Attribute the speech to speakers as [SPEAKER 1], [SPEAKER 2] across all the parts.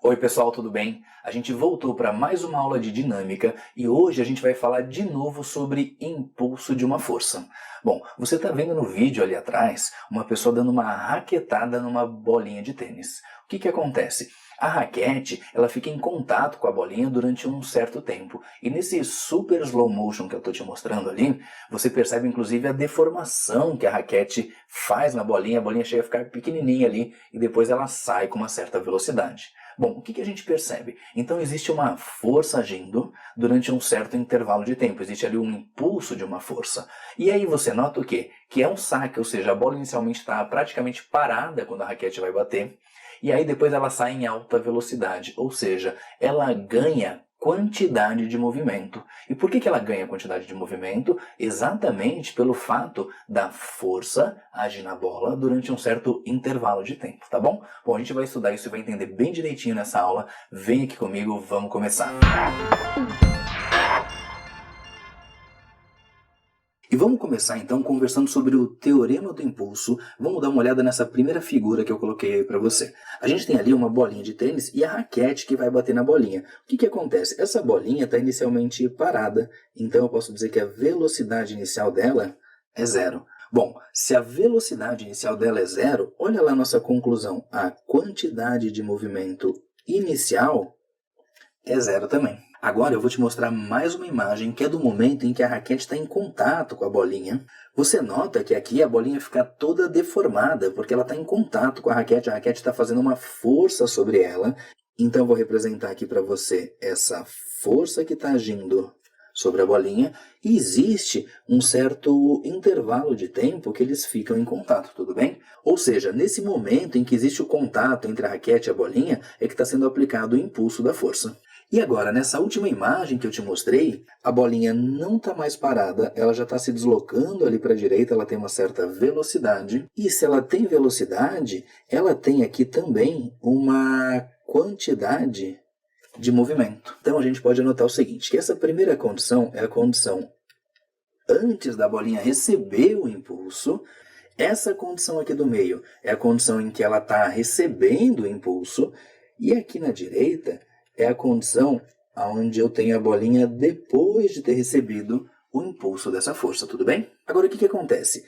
[SPEAKER 1] Oi pessoal, tudo bem? A gente voltou para mais uma aula de dinâmica e hoje a gente vai falar de novo sobre impulso de uma força. Bom, você está vendo no vídeo ali atrás uma pessoa dando uma raquetada numa bolinha de tênis. O que acontece? A raquete ela fica em contato com a bolinha durante um certo tempo e nesse super slow motion que eu estou te mostrando ali, você percebe inclusive a deformação que a raquete faz na bolinha, a bolinha chega a ficar pequenininha ali e depois ela sai com uma certa velocidade. Bom, o que a gente percebe? Então existe uma força agindo durante um certo intervalo de tempo, existe ali um impulso de uma força. E aí você nota o quê? Que é um saque, ou seja, a bola inicialmente está praticamente parada quando a raquete vai bater, e aí depois ela sai em alta velocidade, ou seja, ela ganha quantidade de movimento. E por que ela ganha quantidade de movimento? Exatamente pelo fato da força agir na bola durante um certo intervalo de tempo, tá bom? Bom, a gente vai estudar isso e vai entender bem direitinho nessa aula. Vem aqui comigo, vamos começar. E vamos começar então conversando sobre o teorema do impulso. Vamos dar uma olhada nessa primeira figura que eu coloquei aí para você. A gente tem ali uma bolinha de tênis e a raquete que vai bater na bolinha. O que acontece? Essa bolinha está inicialmente parada, então eu posso dizer que a velocidade inicial dela é zero. Bom, se a velocidade inicial dela é zero, olha lá a nossa conclusão. A quantidade de movimento inicial é zero também. Agora eu vou te mostrar mais uma imagem que é do momento em que a raquete está em contato com a bolinha. Você nota que aqui a bolinha fica toda deformada porque ela está em contato com a raquete está fazendo uma força sobre ela. Então eu vou representar aqui para você essa força que está agindo sobre a bolinha e existe um certo intervalo de tempo que eles ficam em contato, tudo bem? Ou seja, nesse momento em que existe o contato entre a raquete e a bolinha é que está sendo aplicado o impulso da força. E agora, nessa última imagem que eu te mostrei, a bolinha não está mais parada, ela já está se deslocando ali para a direita, ela tem uma certa velocidade. E se ela tem velocidade, ela tem aqui também uma quantidade de movimento. Então a gente pode anotar o seguinte, que essa primeira condição é a condição antes da bolinha receber o impulso. Essa condição aqui do meio é a condição em que ela está recebendo o impulso. E aqui na direita é a condição onde eu tenho a bolinha depois de ter recebido o impulso dessa força, tudo bem? Agora o que acontece?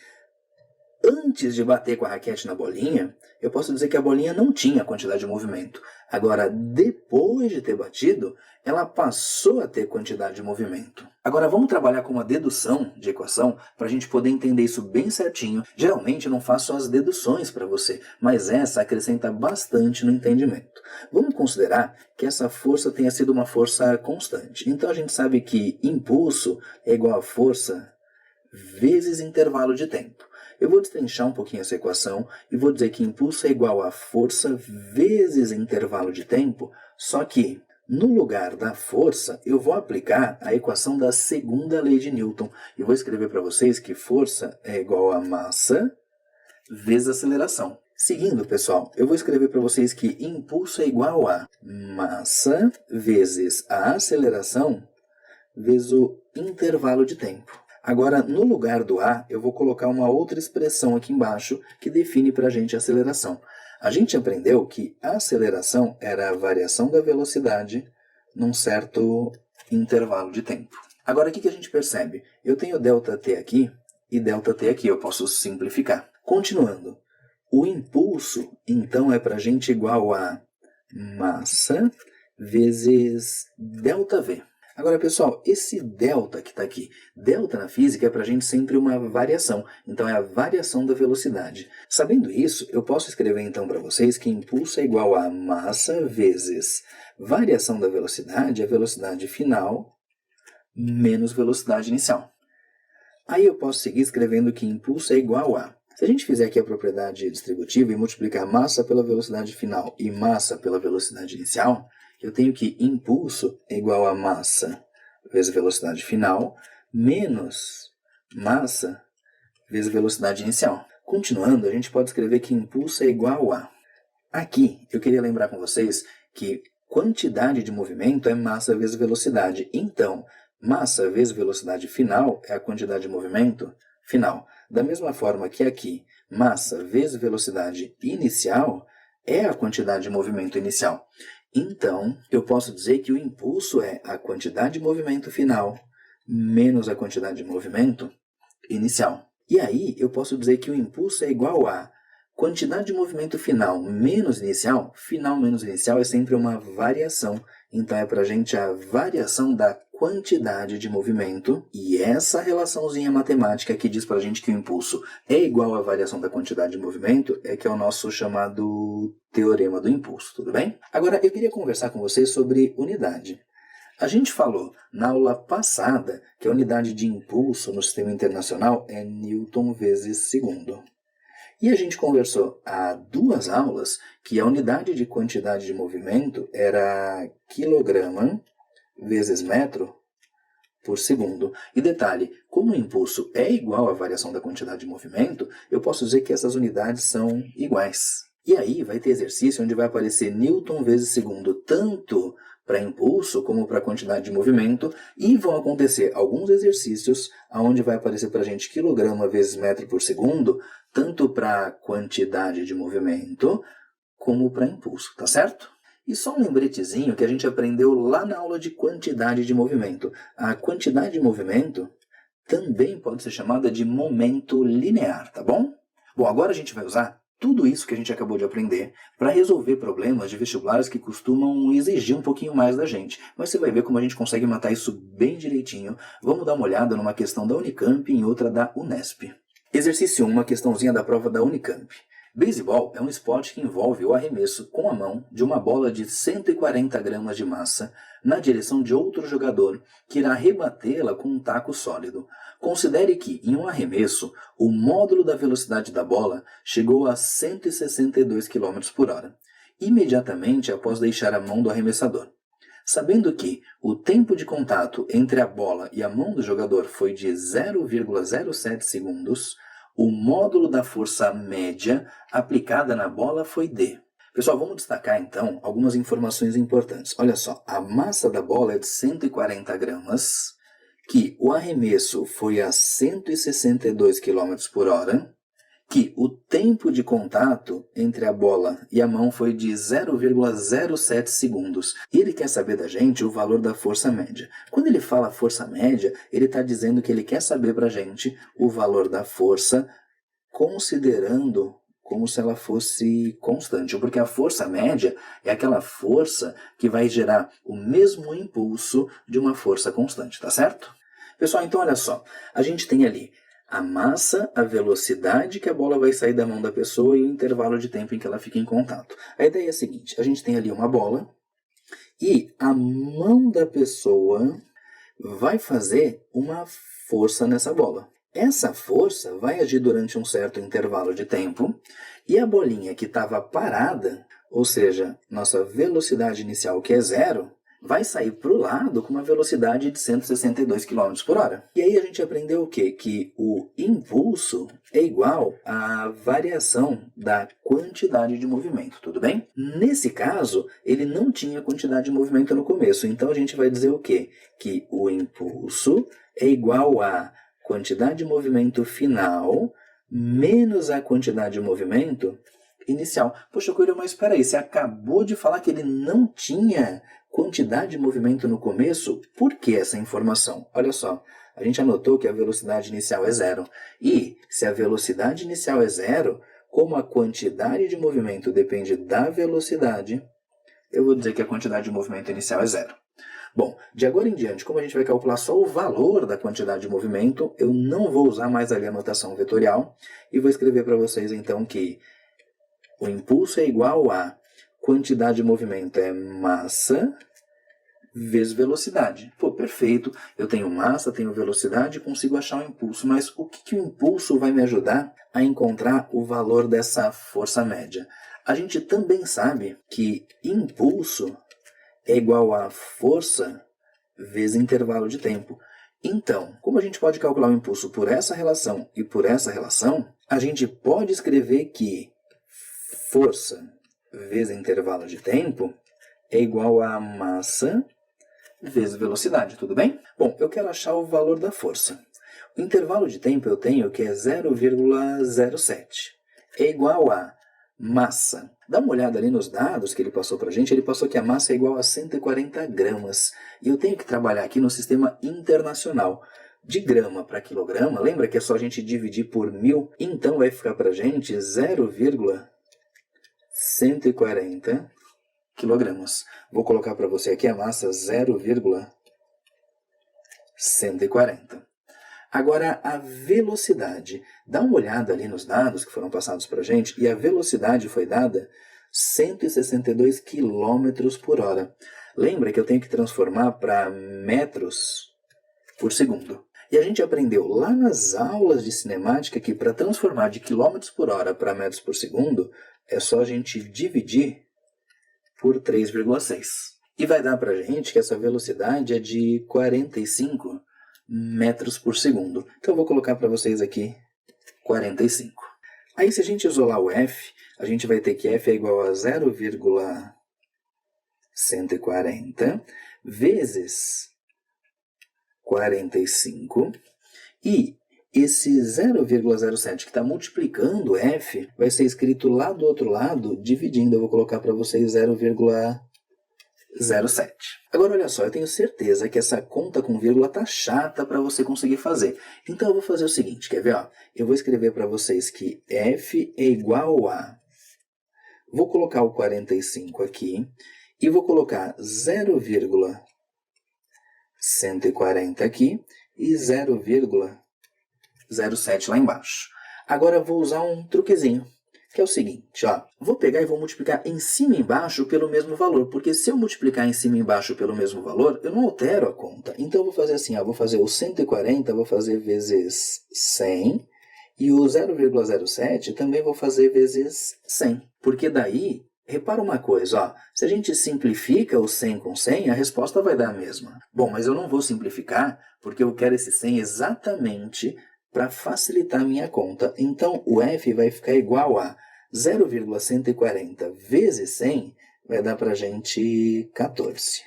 [SPEAKER 1] Antes de bater com a raquete na bolinha, eu posso dizer que a bolinha não tinha quantidade de movimento. Agora, depois de ter batido, ela passou a ter quantidade de movimento. Agora, vamos trabalhar com uma dedução de equação para a gente poder entender isso bem certinho. Geralmente eu não faço as deduções para você, mas essa acrescenta bastante no entendimento. Vamos considerar que essa força tenha sido uma força constante. Então a gente sabe que impulso é igual a força vezes intervalo de tempo. Eu vou destrinchar um pouquinho essa equação e vou dizer que impulso é igual a força vezes intervalo de tempo, só que no lugar da força eu vou aplicar a equação da segunda lei de Newton. E vou escrever para vocês que força é igual a massa vezes aceleração. Seguindo, pessoal, eu vou escrever para vocês que impulso é igual a massa vezes a aceleração vezes o intervalo de tempo. Agora, no lugar do A, eu vou colocar uma outra expressão aqui embaixo que define para a gente a aceleração. A gente aprendeu que a aceleração era a variação da velocidade num certo intervalo de tempo. Agora, o que a gente percebe? Eu tenho ΔT aqui e ΔT aqui, eu posso simplificar. Continuando, o impulso, então, é para a gente igual a massa vezes ΔV. Agora, pessoal, esse delta que está aqui, delta na física é para a gente sempre uma variação, então é a variação da velocidade. Sabendo isso, eu posso escrever então para vocês que impulso é igual a massa vezes variação da velocidade, a velocidade final, menos velocidade inicial. Aí eu posso seguir escrevendo que impulso é igual a... Se a gente fizer aqui a propriedade distributiva e multiplicar massa pela velocidade final e massa pela velocidade inicial, eu tenho que impulso é igual a massa vezes velocidade final, menos massa vezes velocidade inicial. Continuando, a gente pode escrever que impulso é igual a... Aqui, eu queria lembrar com vocês que quantidade de movimento é massa vezes velocidade. Então, massa vezes velocidade final é a quantidade de movimento final. Da mesma forma que aqui, massa vezes velocidade inicial é a quantidade de movimento inicial. Então, eu posso dizer que o impulso é a quantidade de movimento final menos a quantidade de movimento inicial. E aí, eu posso dizer que o impulso é igual a quantidade de movimento final menos inicial é sempre uma variação. Então, é para a gente a variação da quantidade de movimento. E essa relaçãozinha matemática que diz para a gente que o impulso é igual à variação da quantidade de movimento é que é o nosso chamado teorema do impulso, tudo bem? Agora, eu queria conversar com vocês sobre unidade. A gente falou na aula passada que a unidade de impulso no sistema internacional é Newton vezes segundo. E a gente conversou há 2 aulas que a unidade de quantidade de movimento era quilograma vezes metro por segundo. E detalhe, como o impulso é igual à variação da quantidade de movimento, eu posso dizer que essas unidades são iguais. E aí vai ter exercício onde vai aparecer Newton vezes segundo tanto para impulso como para quantidade de movimento, e vão acontecer alguns exercícios onde vai aparecer para a gente quilograma vezes metro por segundo, tanto para quantidade de movimento como para impulso, tá certo? E só um lembretezinho que a gente aprendeu lá na aula de quantidade de movimento. A quantidade de movimento também pode ser chamada de momento linear, tá bom? Bom, agora a gente vai usar tudo isso que a gente acabou de aprender para resolver problemas de vestibulares que costumam exigir um pouquinho mais da gente. Mas você vai ver como a gente consegue matar isso bem direitinho. Vamos dar uma olhada numa questão da Unicamp e em outra da Unesp. Exercício 1, uma questãozinha da prova da Unicamp. Beisebol é um esporte que envolve o arremesso com a mão de uma bola de 140 gramas de massa na direção de outro jogador, que irá rebatê-la com um taco sólido. Considere que, em um arremesso, o módulo da velocidade da bola chegou a 162 km por hora, imediatamente após deixar a mão do arremessador. Sabendo que o tempo de contato entre a bola e a mão do jogador foi de 0,07 segundos, o módulo da força média aplicada na bola foi D. Pessoal, vamos destacar então algumas informações importantes. Olha só, a massa da bola é de 140 gramas, que o arremesso foi a 162 km por hora, que o tempo de contato entre a bola e a mão foi de 0,07 segundos. E ele quer saber da gente o valor da força média. Quando ele fala força média, ele está dizendo que ele quer saber para a gente o valor da força considerando como se ela fosse constante. Porque a força média é aquela força que vai gerar o mesmo impulso de uma força constante, tá certo? Pessoal, então olha só, a gente tem ali a massa, a velocidade que a bola vai sair da mão da pessoa e o intervalo de tempo em que ela fica em contato. A ideia é a seguinte, a gente tem ali uma bola e a mão da pessoa vai fazer uma força nessa bola. Essa força vai agir durante um certo intervalo de tempo e a bolinha que estava parada, ou seja, nossa velocidade inicial que é 0, vai sair para o lado com uma velocidade de 162 km por hora. E aí a gente aprendeu o quê? Que o impulso é igual à variação da quantidade de movimento, tudo bem? Nesse caso, ele não tinha quantidade de movimento no começo, então a gente vai dizer o quê? Que o impulso é igual à quantidade de movimento final menos a quantidade de movimento inicial. Poxa, Coelho, mas espera aí, você acabou de falar que ele não tinha quantidade de movimento no começo? Por que essa informação? Olha só, a gente anotou que a velocidade inicial é 0. E se a velocidade inicial é 0, como a quantidade de movimento depende da velocidade, eu vou dizer que a quantidade de movimento inicial é 0. Bom, de agora em diante, como a gente vai calcular só o valor da quantidade de movimento, eu não vou usar mais ali a notação vetorial e vou escrever para vocês então que o impulso é igual a quantidade de movimento é massa vezes velocidade. Pô, perfeito. Eu tenho massa, tenho velocidade e consigo achar o impulso. Mas o que o impulso vai me ajudar a encontrar o valor dessa força média? A gente também sabe que impulso é igual a força vezes intervalo de tempo. Então, como a gente pode calcular o impulso por essa relação e por essa relação, a gente pode escrever que força vezes intervalo de tempo é igual a massa vezes velocidade, tudo bem? Bom, eu quero achar o valor da força. O intervalo de tempo eu tenho que é 0,07. É igual a Massa. Dá uma olhada ali nos dados que ele passou para a gente. Ele passou que a massa é igual a 140 gramas. E eu tenho que trabalhar aqui no sistema internacional. De grama para quilograma, lembra que é só a gente dividir por 1000? Então vai ficar para a gente 0,140 quilogramas. Vou colocar para você aqui a massa 0,140. Agora, a velocidade. Dá uma olhada ali nos dados que foram passados para a gente, e a velocidade foi dada 162 km por hora. Lembra que eu tenho que transformar para metros por segundo. E a gente aprendeu lá nas aulas de cinemática que para transformar de quilômetros por hora para metros por segundo, é só a gente dividir por 3,6. E vai dar para a gente que essa velocidade é de 45 metros por segundo. Então eu vou colocar para vocês aqui 45. Aí se a gente isolar o F, a gente vai ter que F é igual a 0,140 vezes 45. E esse 0,07 que está multiplicando F vai ser escrito lá do outro lado, dividindo. Eu vou colocar para vocês 0,07. Agora olha só, eu tenho certeza que essa conta com vírgula está chata para você conseguir fazer. Então eu vou fazer o seguinte, quer ver? Ó? Eu vou escrever para vocês que F é igual a... Vou colocar o 45 aqui e vou colocar 0,140 aqui e 0,07 lá embaixo. Agora eu vou usar um truquezinho, que é o seguinte, ó, vou pegar e vou multiplicar em cima e embaixo pelo mesmo valor, porque se eu multiplicar em cima e embaixo pelo mesmo valor, eu não altero a conta. Então eu vou fazer assim, ó, vou fazer o 140, vou fazer vezes 100, e o 0,07 também vou fazer vezes 100, porque daí, repara uma coisa, ó, se a gente simplifica o 100 com 100, a resposta vai dar a mesma. Bom, mas eu não vou simplificar, porque eu quero esse 100 exatamente para facilitar a minha conta. Então, o F vai ficar igual a 0,140 vezes 100, vai dar para a gente 14.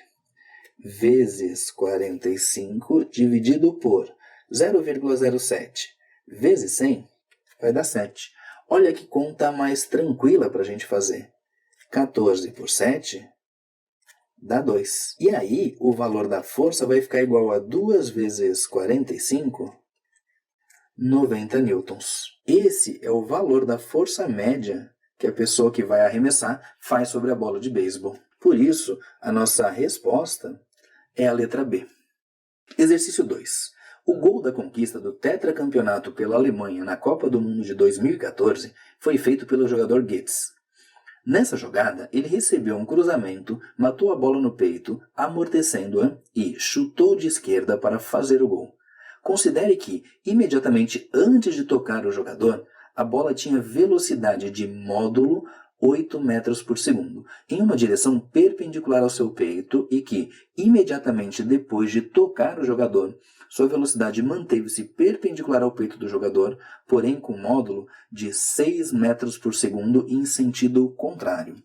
[SPEAKER 1] Vezes 45 dividido por 0,07 vezes 100, vai dar 7. Olha que conta mais tranquila para a gente fazer. 14 por 7 dá 2. E aí, o valor da força vai ficar igual a 2 vezes 45, 90 newtons. Esse é o valor da força média que a pessoa que vai arremessar faz sobre a bola de beisebol. Por isso, a nossa resposta é a letra B. Exercício 2. O gol da conquista do tetracampeonato pela Alemanha na Copa do Mundo de 2014 foi feito pelo jogador Götze. Nessa jogada, ele recebeu um cruzamento, matou a bola no peito, amortecendo-a e chutou de esquerda para fazer o gol. Considere que, imediatamente antes de tocar o jogador, a bola tinha velocidade de módulo 8 metros por segundo, em uma direção perpendicular ao seu peito e que, imediatamente depois de tocar o jogador, sua velocidade manteve-se perpendicular ao peito do jogador, porém com módulo de 6 metros por segundo em sentido contrário.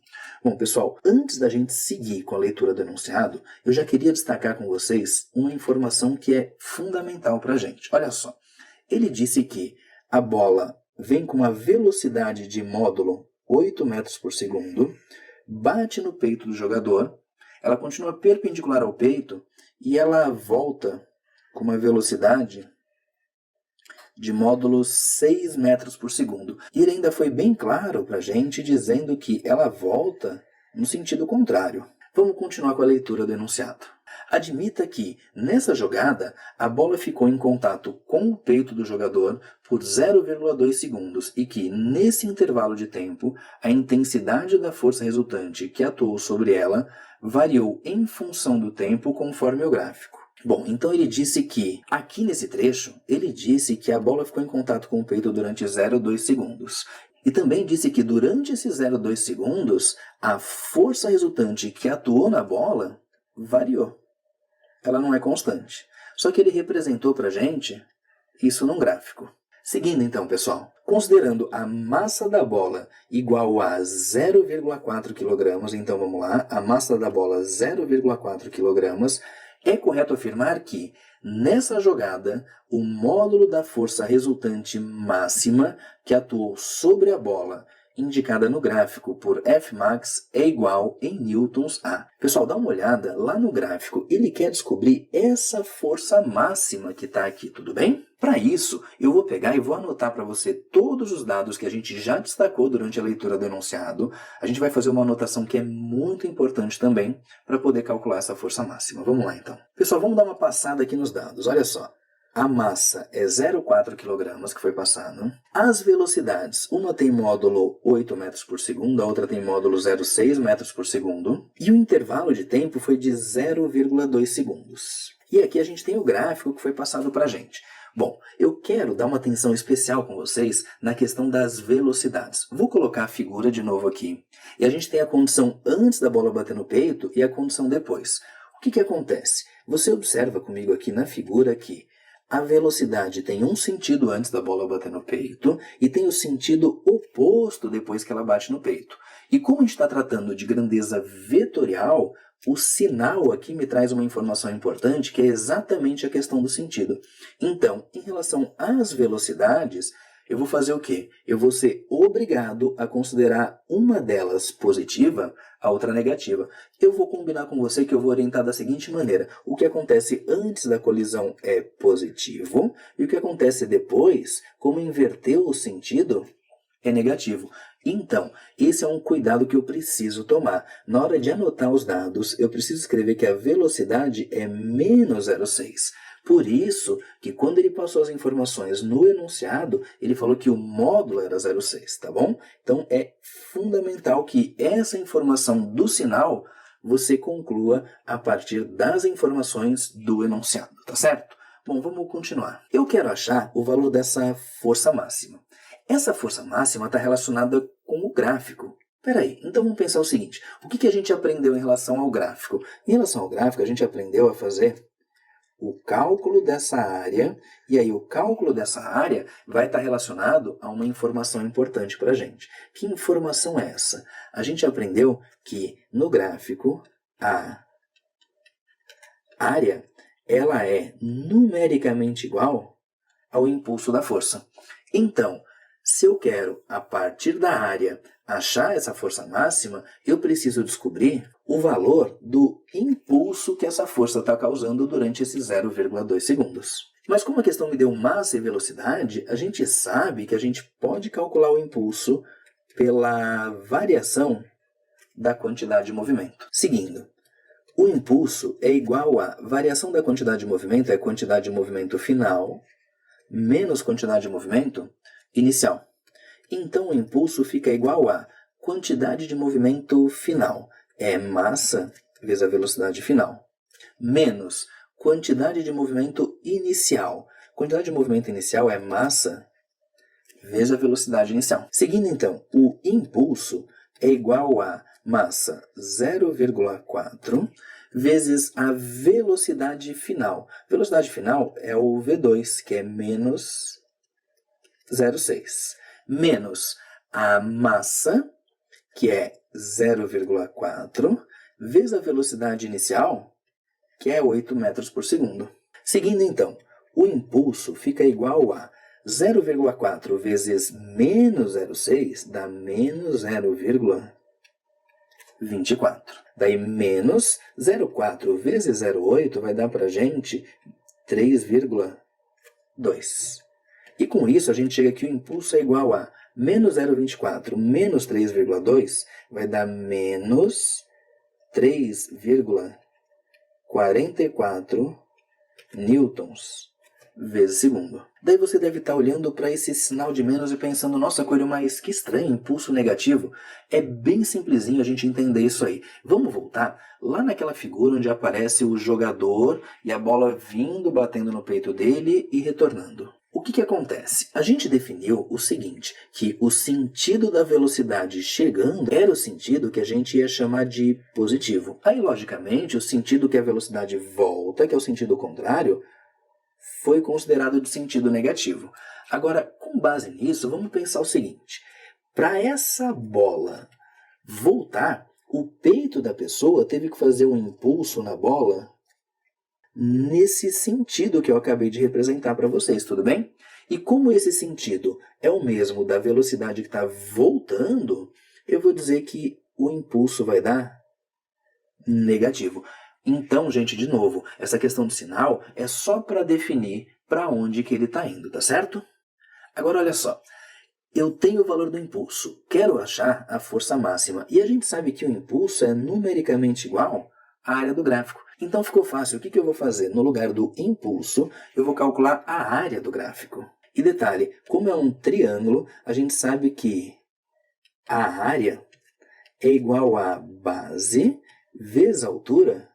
[SPEAKER 1] Bom, pessoal, antes da gente seguir com a leitura do enunciado, eu já queria destacar com vocês uma informação que é fundamental para a gente. Olha só, ele disse que a bola vem com uma velocidade de módulo 8 metros por segundo, bate no peito do jogador, ela continua perpendicular ao peito e ela volta com uma velocidade de módulo 6 metros por segundo. E ele ainda foi bem claro para a gente, dizendo que ela volta no sentido contrário. Vamos continuar com a leitura do enunciado. Admita que, nessa jogada, a bola ficou em contato com o peito do jogador por 0,2 segundos e que, nesse intervalo de tempo, a intensidade da força resultante que atuou sobre ela variou em função do tempo conforme o gráfico. Bom, então ele disse que, aqui nesse trecho, ele disse que a bola ficou em contato com o peito durante 0,2 segundos. E também disse que durante esses 0,2 segundos, a força resultante que atuou na bola variou. Ela não é constante. Só que ele representou para a gente isso num gráfico. Seguindo então, pessoal, considerando a massa da bola igual a 0,4 kg, então vamos lá, a massa da bola 0,4 kg, é correto afirmar que, nessa jogada, o módulo da força resultante máxima que atuou sobre a bola indicada no gráfico por Fmax é igual em newtons a. Pessoal, dá uma olhada lá no gráfico. Ele quer descobrir essa força máxima que está aqui, tudo bem? Para isso, eu vou pegar e vou anotar para você todos os dados que a gente já destacou durante a leitura do enunciado. A gente vai fazer uma anotação que é muito importante também para poder calcular essa força máxima. Vamos lá, então. Pessoal, vamos dar uma passada aqui nos dados. Olha só. A massa é 0,4 kg, que foi passado. As velocidades, uma tem módulo 8 metros por segundo, a outra tem módulo 0,6 metros por segundo. E o intervalo de tempo foi de 0,2 segundos. E aqui a gente tem o gráfico que foi passado para a gente. Bom, eu quero dar uma atenção especial com vocês na questão das velocidades. Vou colocar a figura de novo aqui. E a gente tem a condição antes da bola bater no peito e a condição depois. O que acontece? Você observa comigo aqui na figura que a velocidade tem um sentido antes da bola bater no peito e tem o sentido oposto depois que ela bate no peito. E como a gente está tratando de grandeza vetorial, o sinal aqui me traz uma informação importante que é exatamente a questão do sentido. Então, em relação às velocidades, eu vou fazer o quê? Eu vou ser obrigado a considerar uma delas positiva, a outra negativa. Eu vou combinar com você que eu vou orientar da seguinte maneira. O que acontece antes da colisão é positivo, e o que acontece depois, como inverteu o sentido, é negativo. Então, esse é um cuidado que eu preciso tomar. Na hora de anotar os dados, eu preciso escrever que a velocidade é menos 0,6. Por isso que quando ele passou as informações no enunciado, ele falou que o módulo era 0,6, tá bom? Então é fundamental que essa informação do sinal você conclua a partir das informações do enunciado, tá certo? Bom, vamos continuar. Eu quero achar o valor dessa força máxima. Essa força máxima está relacionada com o gráfico. Peraí, então vamos pensar o seguinte. O que a gente aprendeu em relação ao gráfico? Em relação ao gráfico, a gente aprendeu a fazer o cálculo dessa área, e aí o cálculo dessa área vai estar relacionado a uma informação importante para a gente. Que informação é essa? A gente aprendeu que no gráfico a área ela é numericamente igual ao impulso da força. Então, se eu quero, a partir da área, achar essa força máxima, eu preciso descobrir o valor do impulso que essa força está causando durante esses 0,2 segundos. Mas como a questão me deu massa e velocidade, a gente sabe que a gente pode calcular o impulso pela variação da quantidade de movimento. Seguindo, o impulso é igual a variação da quantidade de movimento, é a quantidade de movimento final, menos quantidade de movimento inicial. Então o impulso fica igual a quantidade de movimento final, é massa vezes a velocidade final, menos quantidade de movimento inicial. Quantidade de movimento inicial é massa vezes a velocidade inicial. Seguindo então, o impulso é igual a massa 0,4 vezes a velocidade final. Velocidade final é o V2, que é menos 0,6. Menos a massa, que é 0,4, vezes a velocidade inicial, que é 8 metros por segundo. Seguindo então, o impulso fica igual a 0,4 vezes menos 0,6 dá menos 0,24. Daí menos 0,4 vezes 0,8 vai dar para a gente 3,2. E com isso a gente chega que o impulso é igual a menos 0,24 menos 3,2 vai dar menos 3,44 newtons vezes segundo. Daí você deve estar olhando para esse sinal de menos e pensando, nossa, Coelho, mas que estranho, impulso negativo. É bem simplesinho a gente entender isso aí. Vamos voltar lá naquela figura onde aparece o jogador e a bola vindo, batendo no peito dele e retornando. O que acontece? A gente definiu o seguinte, que o sentido da velocidade chegando era o sentido que a gente ia chamar de positivo. Aí, logicamente, o sentido que a velocidade volta, que é o sentido contrário, foi considerado de sentido negativo. Agora, com base nisso, vamos pensar o seguinte. Para essa bola voltar, o peito da pessoa teve que fazer um impulso na bola nesse sentido que eu acabei de representar para vocês, tudo bem? E como esse sentido é o mesmo da velocidade que está voltando, eu vou dizer que o impulso vai dar negativo. Então, gente, de novo, essa questão do sinal é só para definir para onde que ele está indo, tá certo? Agora, olha só. Eu tenho o valor do impulso, quero achar a força máxima. E a gente sabe que o impulso é numericamente igual à área do gráfico. Então ficou fácil. O que eu vou fazer? No lugar do impulso, eu vou calcular a área do gráfico. E detalhe, como é um triângulo, a gente sabe que a área é igual a base vezes a altura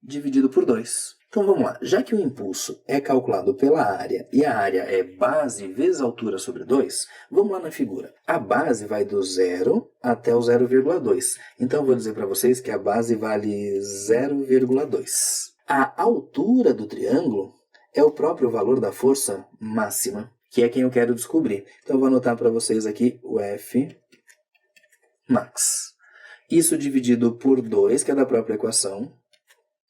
[SPEAKER 1] dividido por 2. Então vamos lá, já que o impulso é calculado pela área e a área é base vezes altura sobre 2, vamos lá na figura. A base vai do 0 até o 0,2. Então eu vou dizer para vocês que a base vale 0,2. A altura do triângulo é o próprio valor da força máxima, que é quem eu quero descobrir. Então eu vou anotar para vocês aqui o F max. Isso dividido por 2, que é da própria equação,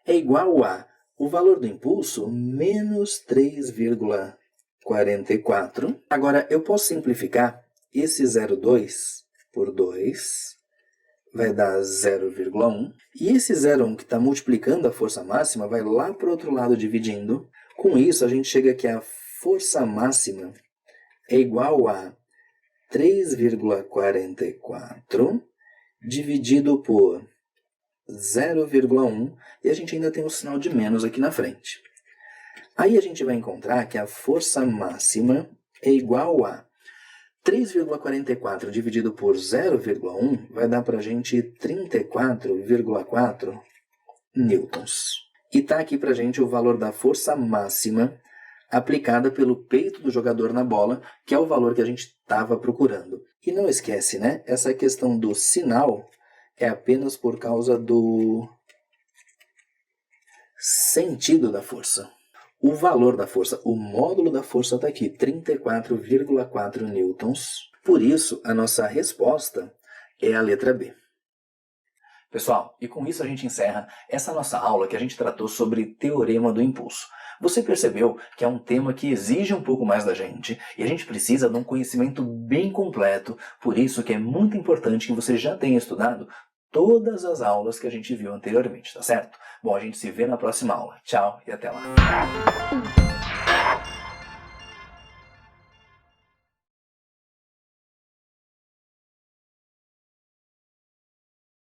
[SPEAKER 1] é igual a o valor do impulso menos 3,44. Agora, eu posso simplificar esse 0,2 por 2, vai dar 0,1. E esse 0,1 que está multiplicando a força máxima vai lá para o outro lado dividindo. Com isso, a gente chega que a força máxima é igual a 3,44 dividido por 0,1 e a gente ainda tem um sinal de menos aqui na frente. Aí a gente vai encontrar que a força máxima é igual a 3,44 dividido por 0,1 vai dar para a gente 34,4 newtons. E está aqui para a gente o valor da força máxima aplicada pelo peito do jogador na bola, que é o valor que a gente estava procurando. E não esquece, né? Essa questão do sinal é apenas por causa do sentido da força. O valor da força, o módulo da força está aqui, 34,4 newtons. Por isso, a nossa resposta é a letra B. Pessoal, e com isso a gente encerra essa nossa aula que a gente tratou sobre teorema do impulso. Você percebeu que é um tema que exige um pouco mais da gente e a gente precisa de um conhecimento bem completo, por isso que é muito importante que você já tenha estudado todas as aulas que a gente viu anteriormente, tá certo? Bom, a gente se vê na próxima aula. Tchau e até lá!